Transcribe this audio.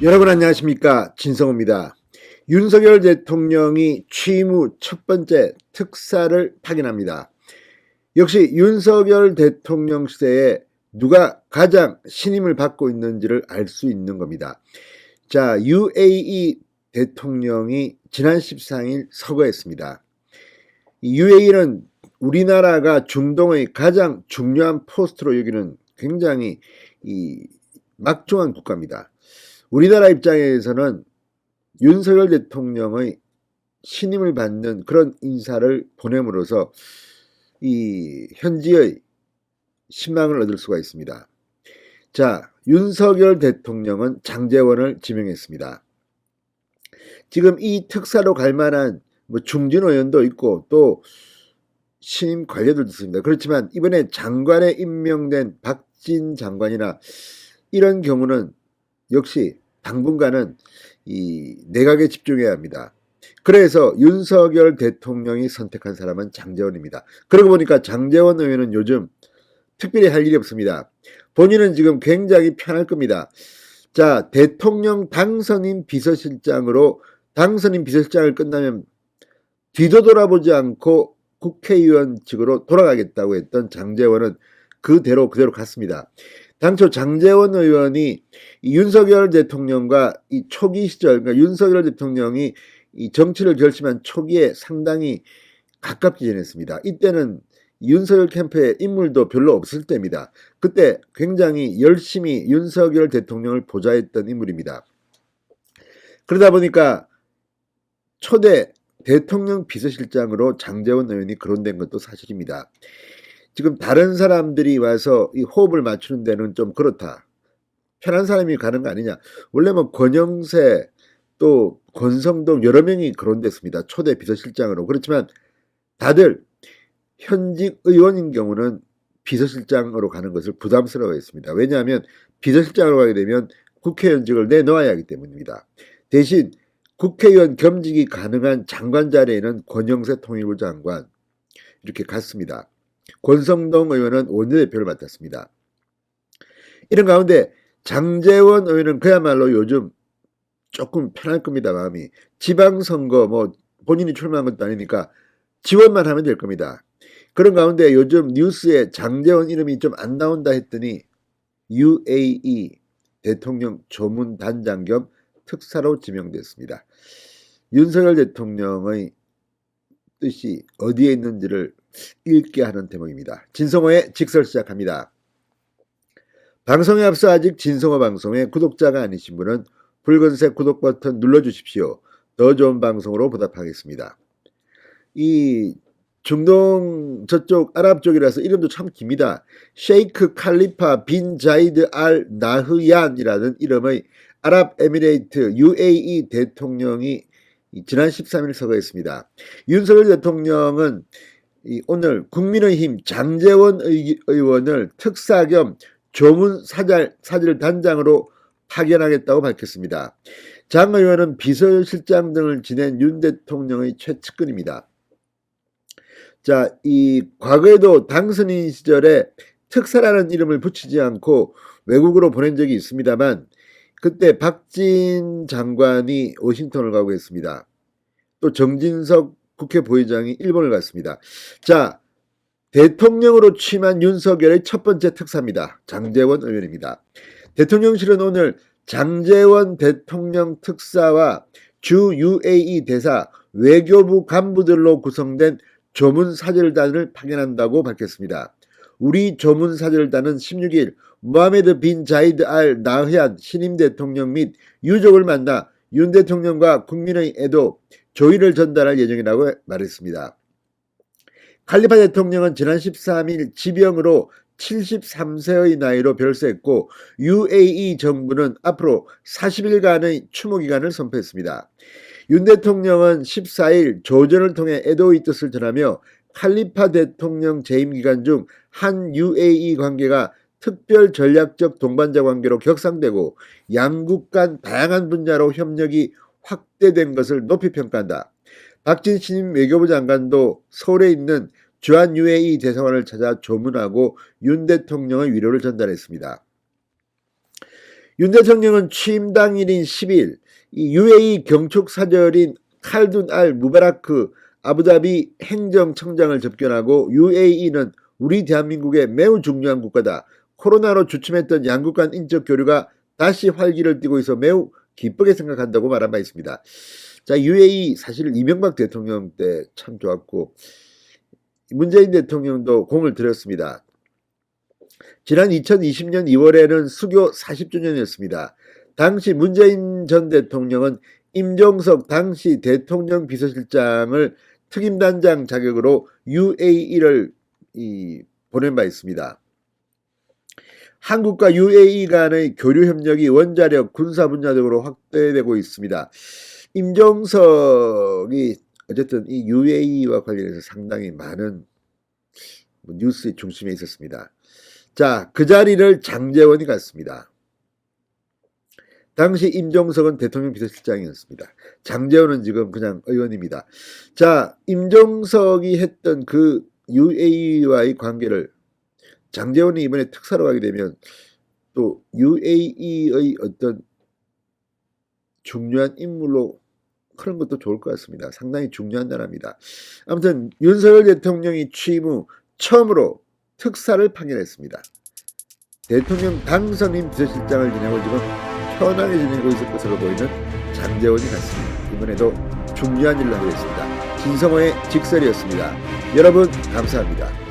여러분 안녕하십니까, 진성호입니다. 윤석열 대통령이 취임 후 첫 번째 특사를 파견합니다. 역시 윤석열 대통령 시대에 누가 가장 신임을 받고 있는지를 알 수 있는 겁니다. 자, UAE 대통령이 지난 14일 서거했습니다. UAE는 우리나라가 중동의 가장 중요한 포스트로 여기는 굉장히 막중한 국가입니다. 우리나라 입장에서는 윤석열 대통령의 신임을 받는 그런 인사를 보냄으로써 이 현지의 신망을 얻을 수가 있습니다. 자, 윤석열 대통령은 장제원을 지명했습니다. 지금 이 특사로 갈 만한 중진 의원도 있고 또 신임 관료들도 있습니다. 그렇지만 이번에 장관에 임명된 박진 장관이나 이런 경우는 역시 당분간은 이 내각에 집중해야 합니다. 그래서 윤석열 대통령이 선택한 사람은 장제원입니다. 그러고 보니까 장제원 의원은 요즘 특별히 할 일이 없습니다. 본인은 지금 굉장히 편할 겁니다. 자, 대통령 당선인 비서실장으로 당선인 비서실장을 끝나면 뒤도 돌아보지 않고 국회의원직으로 돌아가겠다고 했던 장제원은 그대로 갔습니다. 당초 장제원 의원이 윤석열 대통령과 이 초기 시절, 그러니까 윤석열 대통령이 이 정치를 결심한 초기에 상당히 가깝게 지냈습니다. 이때는 윤석열 캠프에 인물도 별로 없을 때입니다. 그때 굉장히 열심히 윤석열 대통령을 보좌했던 인물입니다. 그러다 보니까 초대 대통령 비서실장으로 장제원 의원이 거론된 것도 사실입니다. 지금 다른 사람들이 와서 이 호흡을 맞추는 데는 좀 그렇다. 편한 사람이 가는 거 아니냐. 원래 권영세 또 권성동 여러 명이 거론됐습니다. 초대 비서실장으로. 그렇지만 다들 현직 의원인 경우는 비서실장으로 가는 것을 부담스러워했습니다. 왜냐하면 비서실장으로 가게 되면 국회의원직을 내놓아야 하기 때문입니다. 대신 국회의원 겸직이 가능한 장관 자리에는 권영세 통일부 장관 이렇게 갔습니다. 권성동 의원은 원내대표를 맡았습니다. 이런 가운데 장제원 의원은 그야말로 요즘 조금 편할 겁니다. 마음이. 지방선거 본인이 출마한 것도 아니니까 지원만 하면 될 겁니다. 그런 가운데 요즘 뉴스에 장제원 이름이 좀 안 나온다 했더니 UAE 대통령 조문단장 겸 특사로 지명됐습니다. 윤석열 대통령의 뜻이 어디에 있는지를 읽게 하는 대목입니다. 진성호의 직설 시작합니다. 방송에 앞서 아직 진성호 방송의 구독자가 아니신 분은 붉은색 구독 버튼 눌러주십시오. 더 좋은 방송으로 보답하겠습니다. 이 중동 저쪽 아랍 쪽이라서 이름도 참 깁니다. 셰이크 칼리파 빈 자이드 알 나흐얀이라는 이름의 아랍에미레이트 UAE 대통령이 지난 13일 서거했습니다. 윤석열 대통령은 오늘 국민의힘 장제원 의원을 특사 겸 조문 사절 단장으로 파견하겠다고 밝혔습니다. 장 의원은 비서실장 등을 지낸 윤 대통령의 최측근입니다. 자, 이 과거에도 당선인 시절에 특사라는 이름을 붙이지 않고 외국으로 보낸 적이 있습니다만 그때 박진 장관이 워싱턴을 가고 했습니다. 또 정진석 국회 부의장이 일본을 갔습니다. 자, 대통령으로 취임한 윤석열의 첫 번째 특사입니다. 장제원 의원입니다. 대통령실은 오늘 장제원 대통령 특사와 주 UAE 대사 외교부 간부들로 구성된 조문사절단을 파견한다고 밝혔습니다. 우리 조문사절단은 16일 모하메드 빈 자이드 알 나흐얀 신임 대통령 및 유족을 만나 윤 대통령과 국민의 애도 조의를 전달할 예정이라고 말했습니다. 칼리파 대통령은 지난 13일 지병으로 73세의 나이로 별세했고 UAE 정부는 앞으로 40일간의 추모기간을 선포했습니다. 윤 대통령은 14일 조전을 통해 애도의 뜻을 전하며 칼리파 대통령 재임 기간 중 한 UAE 관계가 특별 전략적 동반자 관계로 격상되고 양국 간 다양한 분야로 협력이 확대된 것을 높이 평가한다. 박진 신임 외교부 장관도 서울에 있는 주한 UAE 대사관을 찾아 조문하고 윤 대통령의 위로를 전달했습니다. 윤 대통령은 취임 당일인 10일 이 UAE 경축사절인 칼둔 알 무바라크 아부다비 행정청장을 접견하고 UAE는 우리 대한민국의 매우 중요한 국가다. 코로나로 주춤했던 양국 간 인적 교류가 다시 활기를 띠고 있어 매우 기쁘게 생각한다고 말한 바 있습니다. 자, UAE 사실 이명박 대통령 때 참 좋았고 문재인 대통령도 공을 들였습니다. 지난 2020년 2월에는 수교 40주년이었습니다. 당시 문재인 전 대통령은 임종석 당시 대통령 비서실장을 특임단장 자격으로 UAE를 보낸 바 있습니다. 한국과 UAE 간의 교류 협력이 원자력, 군사 분야 등으로 확대되고 있습니다. 임종석이 어쨌든 이 UAE와 관련해서 상당히 많은 뉴스의 중심에 있었습니다. 자, 그 자리를 장제원이 갔습니다. 당시 임종석은 대통령 비서실장이었습니다. 장제원은 지금 그냥 의원입니다. 자, 임종석이 했던 그 UAE와의 관계를 장제원이 이번에 특사로 가게 되면 또 UAE의 어떤 중요한 인물로 그런 것도 좋을 것 같습니다. 상당히 중요한 나라입니다. 아무튼 윤석열 대통령이 취임 후 처음으로 특사를 파견했습니다. 대통령 당선인 비서실장을 지내고 지금 편하게 지내고 있을 것으로 보이는 장제원이 갔습니다. 이번에도 중요한 일을 하고 있습니다. 진성호의 직설이었습니다. 여러분 감사합니다.